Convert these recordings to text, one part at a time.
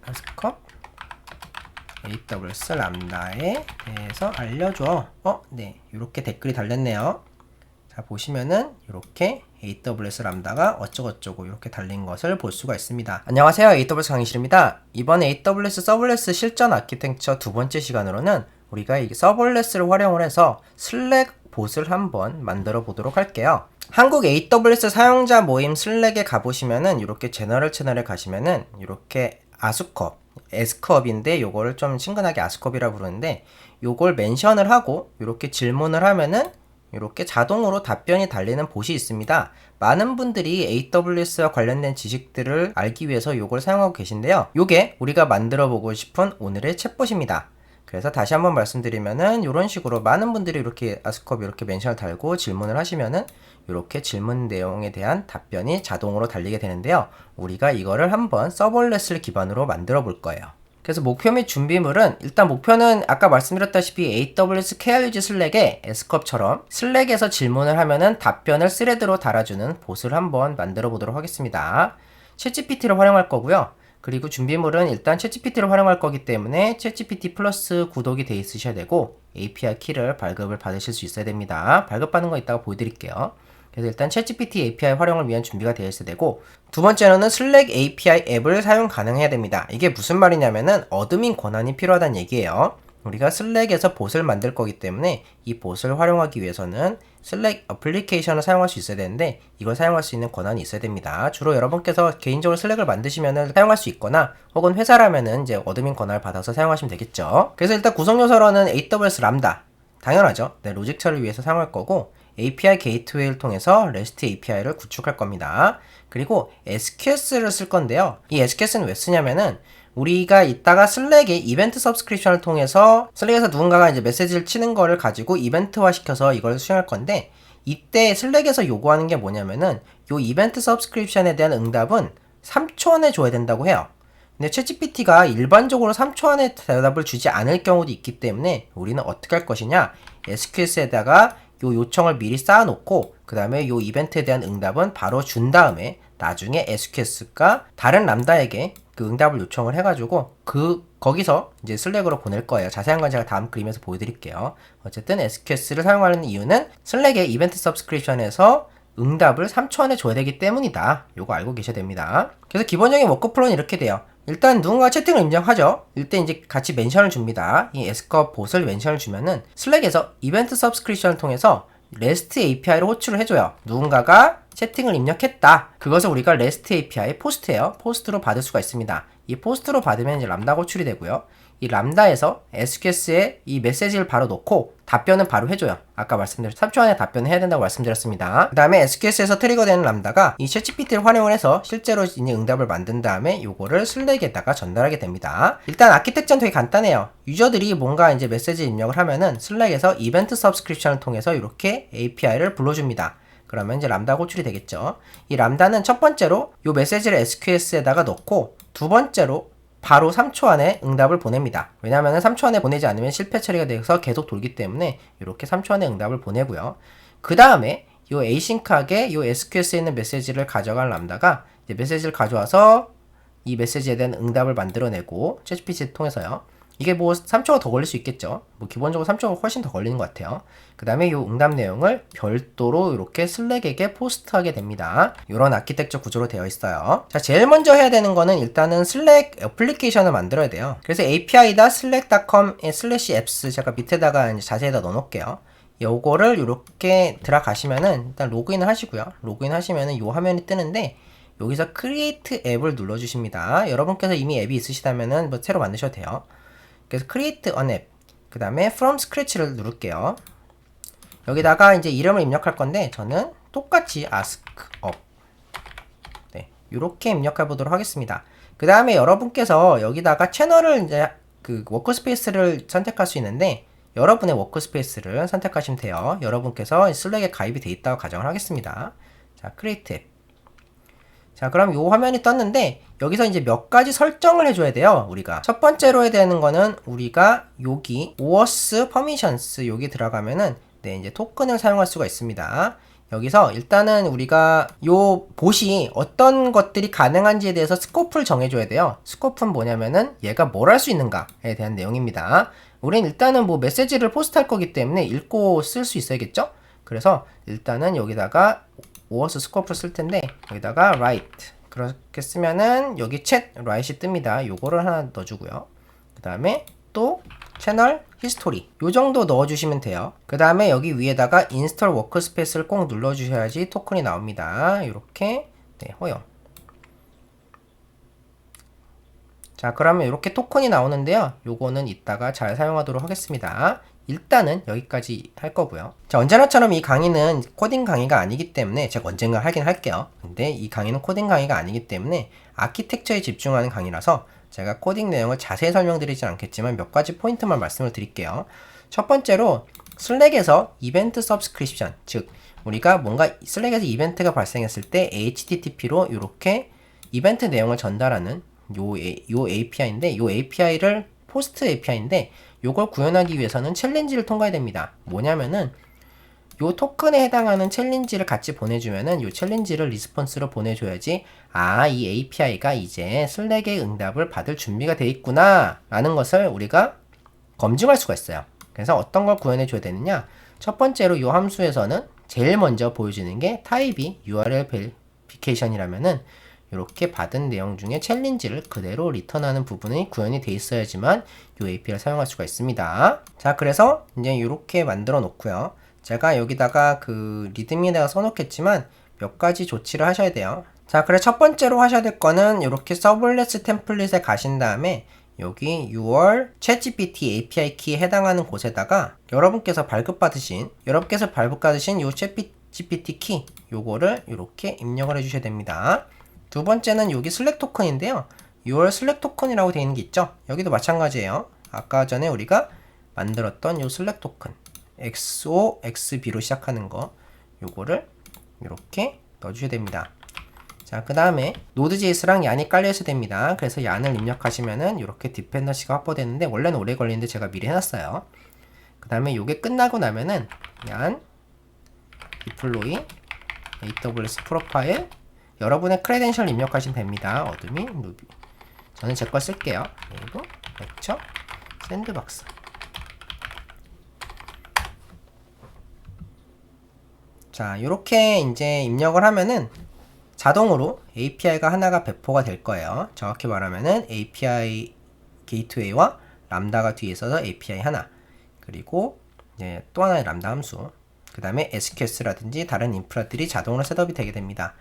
아스컵 AWS 람다에 대해서 알려줘. 네. 이렇게 댓글이 달렸네요. 자, 보시면은 이렇게 AWS 람다가 어쩌고저쩌고 이렇게 달린 것을 볼 수가 있습니다. 안녕하세요. AWS 강의실입니다. 이번 AWS 서블레스 실전 아키텍처 두 번째 시간으로는 우리가 이 서블레스를 활용을 해서 슬랙 봇을 한번 만들어 보도록 할게요. 한국 AWS 사용자 모임 슬랙에 가보시면은 이렇게 제너럴 채널에 가시면은 이렇게 아수컵, S컵인데 요거를 좀 친근하게 아수컵이라고 부르는데 요걸 멘션을 하고 이렇게 질문을 하면은 이렇게 자동으로 답변이 달리는 봇이 있습니다. 많은 분들이 AWS와 관련된 지식들을 알기 위해서 이걸 사용하고 계신데요. 이게 우리가 만들어 보고 싶은 오늘의 챗봇입니다. 그래서 다시 한번 말씀드리면은 이런 식으로 많은 분들이 이렇게 아스컵 이렇게 멘션을 달고 질문을 하시면은 이렇게 질문 내용에 대한 답변이 자동으로 달리게 되는데요. 우리가 이거를 한번 서벌렛을 기반으로 만들어 볼 거예요. 그래서 목표 및 준비물은 일단 목표는 아까 말씀드렸다시피 AWS KRUG 슬랙에 S컵처럼 슬랙에서 질문을 하면은 답변을 스레드로 달아주는 봇을 한번 만들어 보도록 하겠습니다. 챗GPT를 활용할 거고요. 그리고 준비물은 일단 챗GPT를 활용할 거기 때문에 챗GPT 플러스 구독이 돼 있으셔야 되고 API 키를 발급을 받으실 수 있어야 됩니다. 발급받는 거 이따가 보여드릴게요. 그래서 일단 챗GPT API 활용을 위한 준비가 되어 있어야 되고, 두 번째로는 슬랙 API 앱을 사용 가능해야 됩니다. 이게 무슨 말이냐면은 어드민 권한이 필요하다는 얘기예요. 우리가 슬랙에서 봇을 만들 거기 때문에 이 봇을 활용하기 위해서는 슬랙 어플리케이션을 사용할 수 있어야 되는데 이걸 사용할 수 있는 권한이 있어야 됩니다. 주로 여러분께서 개인적으로 슬랙을 만드시면 사용할 수 있거나 혹은 회사라면은 이제 어드민 권한을 받아서 사용하시면 되겠죠. 그래서 일단 구성 요소로는 AWS 람다 당연하죠. 네, 로직처를 위해서 사용할 거고 API 게이트웨이를 통해서 REST API를 구축할 겁니다. 그리고 SQS를 쓸 건데요. 이 SQS는 왜 쓰냐면은 우리가 이따가 슬랙의 이벤트 서브스크립션을 통해서 슬랙에서 누군가가 이제 메시지를 치는 거를 가지고 이벤트화 시켜서 이걸 수행할 건데 이때 슬랙에서 요구하는 게 뭐냐면은 요 이벤트 서브스크립션에 대한 응답은 3초 안에 줘야 된다고 해요. 근데 챗GPT가 일반적으로 3초 안에 대답을 주지 않을 경우도 있기 때문에 우리는 어떻게 할 것이냐, SQS에다가 요 요청을 미리 쌓아놓고 그 다음에 요 이벤트에 대한 응답은 바로 준 다음에 나중에 SQS가 다른 람다에게 그 응답을 요청을 해가지고 거기서 이제 슬랙으로 보낼 거예요. 자세한 건 제가 다음 그림에서 보여드릴게요. 어쨌든 SQS를 사용하는 이유는 슬랙의 이벤트 서브스크립션에서 응답을 3초 안에 줘야 되기 때문이다. 요거 알고 계셔야 됩니다. 그래서 기본적인 워크플로우는 이렇게 돼요. 일단 누군가 채팅을 인정하죠. 이때 이제 같이 멘션을 줍니다. 이 S컵 봇을 멘션을 주면은 슬랙에서 이벤트 서브스크립션을 통해서 REST API를 호출을 해줘요. 누군가가 채팅을 입력했다. 그것을 우리가 REST API 포스트예요. 포스트로 받을 수가 있습니다. 이 포스트로 받으면 이제 람다가 호출이 되고요. 이 람다에서 SQS에 이 메시지를 바로 넣고 답변은 바로 해줘요. 아까 말씀드린 3초 안에 답변을 해야 된다고 말씀드렸습니다. 그 다음에 SQS에서 트리거되는 람다가 이 챗GPT를 활용을 해서 실제로 이제 응답을 만든 다음에 요거를 슬랙에다가 전달하게 됩니다. 일단 아키텍처는 되게 간단해요. 유저들이 뭔가 이제 메시지 입력을 하면은 슬랙에서 이벤트 서브스크립션을 통해서 이렇게 API를 불러줍니다. 그러면 이제 람다가 호출이 되겠죠. 이 람다는 첫 번째로 요 메시지를 SQS에다가 넣고 두 번째로 바로 3초 안에 응답을 보냅니다. 왜냐하면 3초 안에 보내지 않으면 실패 처리가 돼서 계속 돌기 때문에 이렇게 3초 안에 응답을 보내고요. 그 다음에 이 에이싱크하게 이 SQS에 있는 메시지를 가져간 람다가 이제 메시지를 가져와서 이 메시지에 대한 응답을 만들어내고 챗GPT를 통해서요. 이게 뭐 3초가 더 걸릴 수 있겠죠. 뭐 기본적으로 3초가 훨씬 더 걸리는 것 같아요. 그 다음에 이 응답 내용을 별도로 이렇게 슬랙에게 포스트하게 됩니다. 이런 아키텍처 구조로 되어 있어요. 자, 제일 먼저 해야 되는 거는 일단은 슬랙 애플리케이션을 만들어야 돼요. 그래서 api.slack.com/apps 제가 밑에다가 이제 자세히다 넣어놓을게요. 요거를 이렇게 들어가시면은 일단 로그인을 하시고요. 로그인 하시면은 요 화면이 뜨는데 여기서 create 앱을 눌러주십니다. 여러분께서 이미 앱이 있으시다면은 뭐 새로 만드셔도 돼요. 그래서 create an app, 그 다음에 from scratch를 누를게요. 여기다가 이제 이름을 입력할 건데 저는 똑같이 ask up, 네, 이렇게 입력해 보도록 하겠습니다. 그 다음에 여러분께서 여기다가 채널을 이제 그 워크스페이스를 선택할 수 있는데 여러분의 워크스페이스를 선택하시면 돼요. 여러분께서 슬랙에 가입이 돼 있다고 가정을 하겠습니다. 자, create app. 자, 그럼 요 화면이 떴는데 여기서 이제 몇 가지 설정을 해줘야 돼요. 우리가 첫 번째로 해야 되는 거는 우리가 여기 OAuth Permissions 여기 들어가면은 네, 이제 토큰을 사용할 수가 있습니다. 여기서 일단은 우리가 요 봇이 어떤 것들이 가능한지에 대해서 스코프를 정해줘야 돼요. 스코프는 뭐냐면은 얘가 뭘 할 수 있는가에 대한 내용입니다. 우린 일단은 뭐 메시지를 포스트할 거기 때문에 읽고 쓸 수 있어야겠죠? 그래서 일단은 여기다가 오어스 스코프를 쓸 텐데 여기다가 write 그렇게 쓰면은 여기 chat write이 뜹니다. 요거를 하나 넣어주고요. 그 다음에 또 채널 히스토리 요 정도 넣어주시면 돼요. 그 다음에 여기 위에다가 인스톨 워크스페이스를 꼭 눌러주셔야지 토큰이 나옵니다. 이렇게 네, 허용. 자, 그러면 이렇게 토큰이 나오는데요. 요거는 이따가 잘 사용하도록 하겠습니다. 일단은 여기까지 할 거고요. 자, 언제나처럼 이 강의는 코딩 강의가 아니기 때문에 제가 언젠가 하긴 할게요. 근데 이 강의는 코딩 강의가 아니기 때문에 아키텍처에 집중하는 강의라서 제가 코딩 내용을 자세히 설명드리진 않겠지만 몇 가지 포인트만 말씀을 드릴게요. 첫 번째로 슬랙에서 이벤트 서브스크립션, 즉 우리가 뭔가 슬랙에서 이벤트가 발생했을 때 HTTP로 이렇게 이벤트 내용을 전달하는 요 API인데 요 API를 포스트 API인데 요걸 구현하기 위해서는 챌린지를 통과해야 됩니다. 뭐냐면은 요 토큰에 해당하는 챌린지를 같이 보내주면은 요 챌린지를 리스폰스로 보내줘야지 이 API가 이제 슬랙의 응답을 받을 준비가 돼 있구나 라는 것을 우리가 검증할 수가 있어요. 그래서 어떤 걸 구현해 줘야 되느냐, 첫 번째로 요 함수에서는 제일 먼저 보여주는 게 타입이 URL 베리피케이션이라면은 이렇게 받은 내용 중에 챌린지를 그대로 리턴하는 부분이 구현이 돼 있어야지만 이 API를 사용할 수가 있습니다. 자, 그래서 이제 이렇게 만들어 놓고요. 제가 여기다가 그 리드미에다가 써놓겠지만 몇 가지 조치를 하셔야 돼요. 자, 그래 첫 번째로 하셔야 될 거는 이렇게 서블렛 템플릿에 가신 다음에 여기 your ChatGPT API 키에 해당하는 곳에다가 여러분께서 발급받으신 요 ChatGPT 키 요거를 이렇게 입력을 해주셔야 됩니다. 두 번째는 여기 슬랙 토큰인데요. your 슬랙 토큰이라고 되어 있는 게 있죠. 여기도 마찬가지예요. 아까 전에 우리가 만들었던 요 슬랙 토큰 XOXB로 시작하는 거 요거를 이렇게 넣어주셔야 됩니다. 자, 그 다음에 Node.js랑 얀이 깔려 있어야 됩니다. 그래서 얀을 입력하시면은 이렇게 디펜던시가 확보되는데 원래는 오래 걸리는데 제가 미리 해놨어요. 그 다음에 요게 끝나고 나면은 얀 deploy AWS 프로파일 여러분의 크레덴셜 입력하시면 됩니다. 어드민 루비 저는 제 거 쓸게요. 그리고 렉처 샌드박스. 자, 이렇게 이제 입력을 하면은 자동으로 API가 하나가 배포가 될 거예요. 정확히 말하면은 API 게이트웨이와 람다가 뒤에 있어서 API 하나, 그리고 이제 또 하나의 람다 함수, 그 다음에 SQS라든지 다른 인프라들이 자동으로 셋업이 되게 됩니다.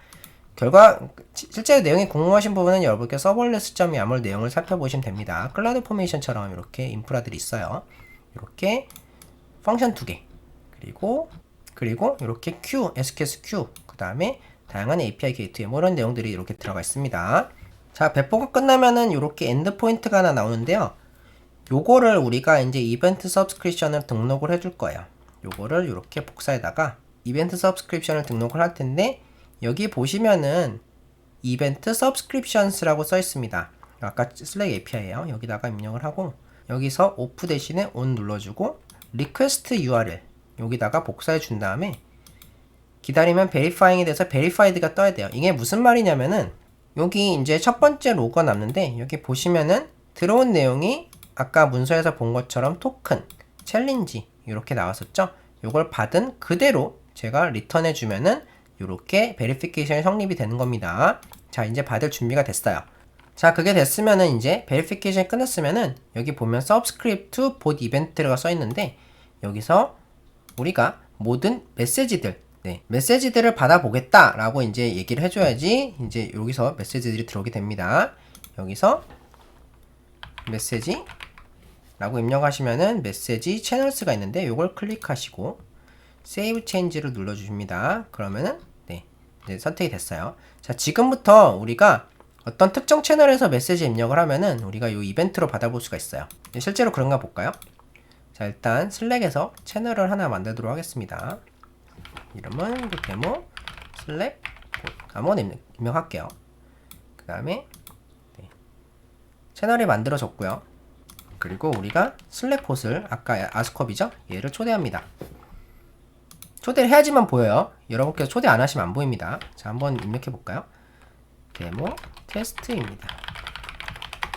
실제 내용이 궁금하신 부분은 여러분께 서벌레스.yaml 내용을 살펴보시면 됩니다. 클라우드 포메이션처럼 이렇게 인프라들이 있어요. 이렇게 펑션 2개, 그리고 이렇게 Q, SQS Q, 그 다음에 다양한 API 게이트웨이 뭐 이런 내용들이 이렇게 들어가 있습니다. 자, 배포가 끝나면은 이렇게 엔드 포인트가 하나 나오는데요. 요거를 우리가 이제 이벤트 서브스크립션을 등록을 해줄 거예요. 요거를 이렇게 복사에다가 이벤트 서브스크립션을 등록을 할 텐데 여기 보시면은 이벤트 서브스크립션스라고 써 있습니다. 아까 슬랙 API예요. 여기다가 입력을 하고 여기서 오프 대신에 on 눌러주고 request URL 여기다가 복사해 준 다음에 기다리면 verifying이 돼서 verified가 떠야 돼요. 이게 무슨 말이냐면은 여기 이제 첫 번째 로그가 남는데 여기 보시면은 들어온 내용이 아까 문서에서 본 것처럼 토큰, 챌린지 이렇게 나왔었죠. 이걸 받은 그대로 제가 리턴해 주면은 이렇게 베리피케이션이 성립이 되는 겁니다. 자, 이제 받을 준비가 됐어요. 자, 그게 됐으면은 이제 베리피케이션이 끝났으면은 여기 보면 subscript bot event가 써 있는데 여기서 우리가 모든 메시지들을 받아보겠다 라고 이제 얘기를 해줘야지 이제 여기서 메시지들이 들어오게 됩니다. 여기서 메시지 라고 입력하시면은 메시지 채널스가 있는데 요걸 클릭하시고 세이브 체인지를 눌러주십니다. 그러면은 네, 이제 선택이 됐어요. 자, 지금부터 우리가 어떤 특정 채널에서 메시지 입력을 하면은 우리가 요 이벤트로 받아볼 수가 있어요. 실제로 그런가 볼까요? 자, 일단 슬랙에서 채널을 하나 만들도록 하겠습니다. 이름은 데모 슬랙 아무거나 입력할게요. 그 다음에 네, 채널이 만들어졌고요. 그리고 우리가 슬랙 봇을 아까 아스컵이죠? 얘를 초대합니다. 초대를 해야지만 보여요. 여러분께서 초대 안 하시면 안 보입니다. 자, 한번 입력해 볼까요? 데모 테스트입니다.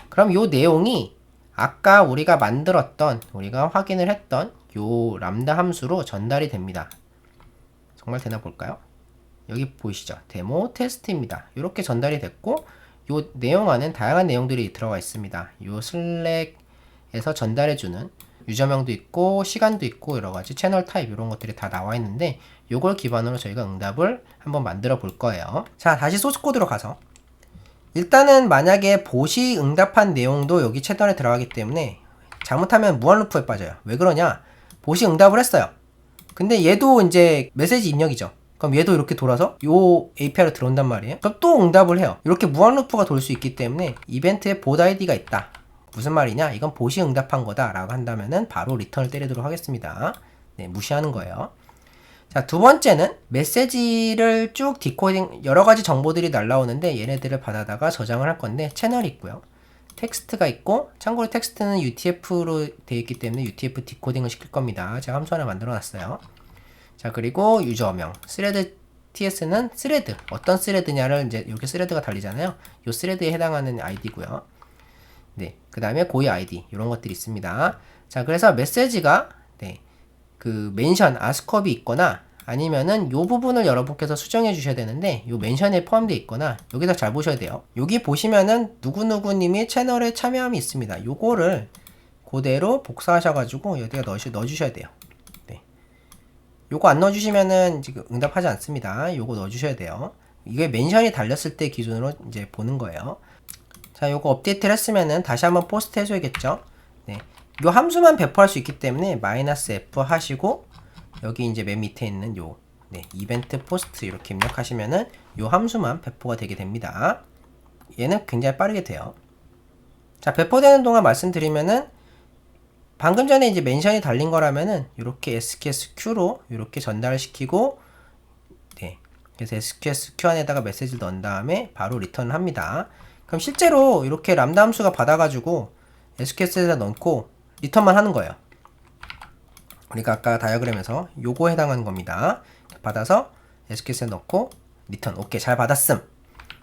그럼 요 내용이 아까 우리가 만들었던, 우리가 확인을 했던 요 람다 함수로 전달이 됩니다. 정말 되나 볼까요? 여기 보이시죠? 데모 테스트입니다. 이렇게 전달이 됐고, 요 내용 안엔 다양한 내용들이 들어가 있습니다. 요 슬랙에서 전달해주는 유저명도 있고 시간도 있고 여러가지 채널 타입 이런 것들이 다 나와 있는데, 요걸 기반으로 저희가 응답을 한번 만들어 볼 거예요. 자, 다시 소스 코드로 가서 일단은 만약에 봇이 응답한 내용도 여기 채널에 들어가기 때문에 잘못하면 무한 루프에 빠져요. 왜 그러냐? 봇이 응답을 했어요. 근데 얘도 이제 메시지 입력이죠. 그럼 얘도 이렇게 돌아서 요 API로 들어온단 말이에요. 그럼 또 응답을 해요. 이렇게 무한 루프가 돌 수 있기 때문에 이벤트에 봇 아이디가 있다. 무슨 말이냐? 이건 봇이 응답한 거다 라고 한다면은 바로 리턴을 때리도록 하겠습니다. 네, 무시하는 거예요. 자, 두 번째는 메시지를 쭉 디코딩, 여러 가지 정보들이 날라오는데 얘네들을 받아다가 저장을 할 건데, 채널이 있고요. 텍스트가 있고, 참고로 텍스트는 UTF로 되어 있기 때문에 UTF 디코딩을 시킬 겁니다. 제가 함수 하나 만들어 놨어요. 자, 그리고 유저명, 스레드 TS는 스레드, 어떤 스레드냐를 이제 이렇게 스레드가 달리잖아요. 이 스레드에 해당하는 아이디고요. 네, 그 다음에 고유 아이디 이런 것들이 있습니다. 자, 그래서 메시지가 그 멘션 아스컵이 있거나 아니면은 요 부분을 여러분께서 수정해 주셔야 되는데, 요 멘션에 포함되어 있거나, 여기다 잘 보셔야 돼요. 여기 보시면은 누구누구님이 채널에 참여함이 있습니다. 요거를 그대로 복사하셔가지고 여기다 넣어주셔야 돼요. 네. 요거 안 넣어주시면은 지금 응답하지 않습니다. 요거 넣어주셔야 돼요. 이게 멘션이 달렸을 때 기준으로 이제 보는 거예요. 자, 요거 업데이트를 했으면은 다시 한번 포스트 해줘야겠죠. 네. 요 함수만 배포할 수 있기 때문에 -f 하시고, 여기 이제 맨 밑에 있는 요 이벤트 포스트 이렇게 입력하시면은 요 함수만 배포가 되게 됩니다. 얘는 굉장히 빠르게 돼요. 자, 배포되는 동안 말씀드리면은, 방금 전에 이제 멘션이 달린 거라면은 이렇게 SQSQ로 이렇게 전달을 시키고, 네, 그래서 SQSQ 안에다가 메시지를 넣은 다음에 바로 리턴을 합니다. 그럼 실제로 이렇게 람다 함수가 받아가지고 SQS에다 넣고 리턴만 하는 거예요. 우리가 아까 다이어그램에서 요거 해당하는 겁니다. 받아서 SQS에 넣고 리턴. 오케이, 잘 받았음.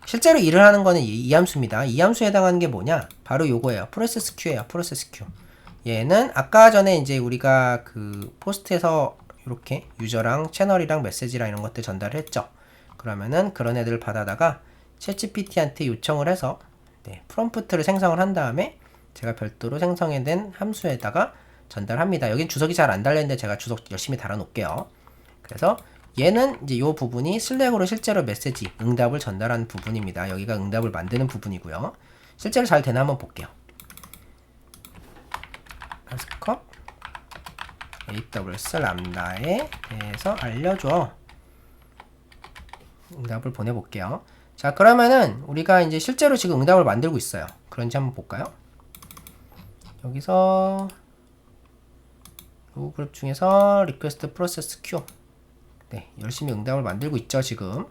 실제로 일을 하는 거는 이 함수입니다. 이 함수에 해당하는 게 뭐냐? 바로 요거예요. 프로세스 Q예요. 프로세스 Q. 얘는 아까 전에 이제 우리가 그 포스트에서 이렇게 유저랑 채널이랑 메시지랑 이런 것들 전달을 했죠. 그러면은 그런 애들을 받아다가 챗GPT한테 요청을 해서 프롬프트를 생성을 한 다음에 제가 별도로 생성해낸 함수에다가 전달합니다. 여긴 주석이 잘 안 달렸는데 제가 주석 열심히 달아 놓을게요. 그래서 얘는 이제 이 부분이 슬랙으로 실제로 메시지, 응답을 전달하는 부분입니다. 여기가 응답을 만드는 부분이고요. 실제로 잘 되나 한번 볼게요. 아스컵 AWS 람다에 대해서 알려줘. 응답을 보내볼게요. 자, 그러면은 우리가 이제 실제로 지금 응답을 만들고 있어요. 그런지 한번 볼까요? 여기서 이 그룹 중에서 리퀘스트 프로세스 큐, 열심히 응답을 만들고 있죠 지금.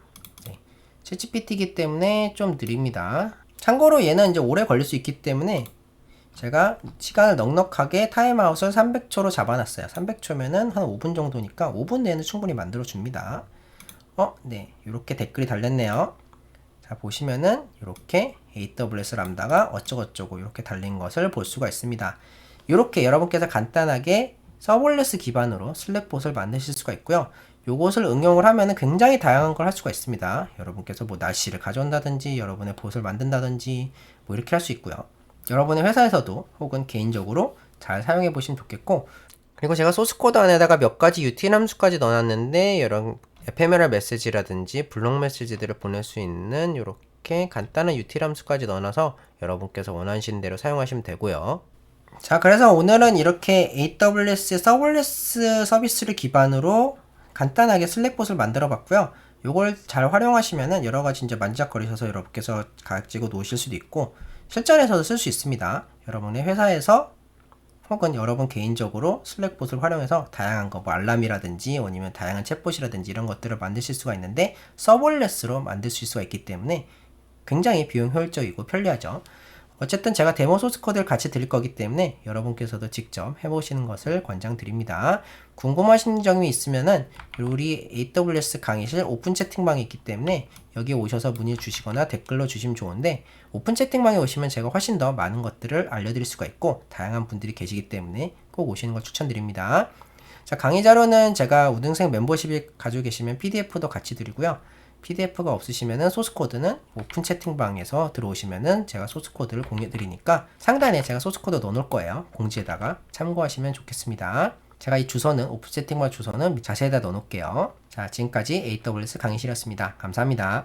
챗GPT이기 때문에 좀 느립니다. 참고로 얘는 이제 오래 걸릴 수 있기 때문에 제가 시간을 넉넉하게 타임아웃을 300초로 잡아놨어요. 300초면은 한 5분 정도니까 5분 내에는 충분히 만들어 줍니다. 네, 이렇게 댓글이 달렸네요. 자, 보시면은 이렇게 AWS 람다가 어쩌고저쩌고 이렇게 달린 것을 볼 수가 있습니다. 이렇게 여러분께서 간단하게 서블레스 기반으로 슬랙봇을 만드실 수가 있고요. 요것을 응용을 하면은 굉장히 다양한 걸 할 수가 있습니다. 여러분께서 뭐 날씨를 가져온다든지, 여러분의 봇을 만든다든지, 뭐 이렇게 할 수 있고요. 여러분의 회사에서도 혹은 개인적으로 잘 사용해 보시면 좋겠고, 그리고 제가 소스 코드 안에다가 몇 가지 util 함수까지 넣어놨는데, 여러 에페메럴 메시지라든지 블록 메시지들을 보낼 수 있는 이렇게 간단한 util 함수까지 넣어놔서 여러분께서 원하시는 대로 사용하시면 되고요. 자, 그래서 오늘은 이렇게 AWS 서블레스 서비스를 기반으로 간단하게 슬랙봇을 만들어 봤고요. 요걸 잘 활용하시면은 여러 가지 이제 만지작거리셔서 여러분께서 가지고 놓으실 수도 있고, 실전에서도 쓸 수 있습니다. 여러분의 회사에서 혹은 여러분 개인적으로 슬랙봇을 활용해서 다양한 거, 뭐 알람이라든지 아니면 다양한 챗봇이라든지 이런 것들을 만드실 수가 있는데, 서블레스로 만들 수 있을 수가 있기 때문에 굉장히 비용 효율적이고 편리하죠. 어쨌든 제가 데모 소스 코드를 같이 드릴 거기 때문에 여러분께서도 직접 해보시는 것을 권장드립니다. 궁금하신 점이 있으면은 우리 AWS 강의실 오픈 채팅방이 있기 때문에 여기 오셔서 문의 주시거나 댓글로 주시면 좋은데, 오픈 채팅방에 오시면 제가 훨씬 더 많은 것들을 알려드릴 수가 있고 다양한 분들이 계시기 때문에 꼭 오시는 걸 추천드립니다. 자, 강의 자료는 제가 우등생 멤버십을 가지고 계시면 PDF도 같이 드리고요. PDF가 없으시면은 소스코드는 오픈 채팅방에서 들어오시면은 제가 소스코드를 공유해 드리니까 상단에 제가 소스코드 넣어 놓을 거예요. 공지에다가 참고하시면 좋겠습니다. 제가 이 주소는 오픈 채팅방 주소는 자세히다 넣어 놓을게요. 자, 지금까지 AWS 강의실이었습니다. 감사합니다.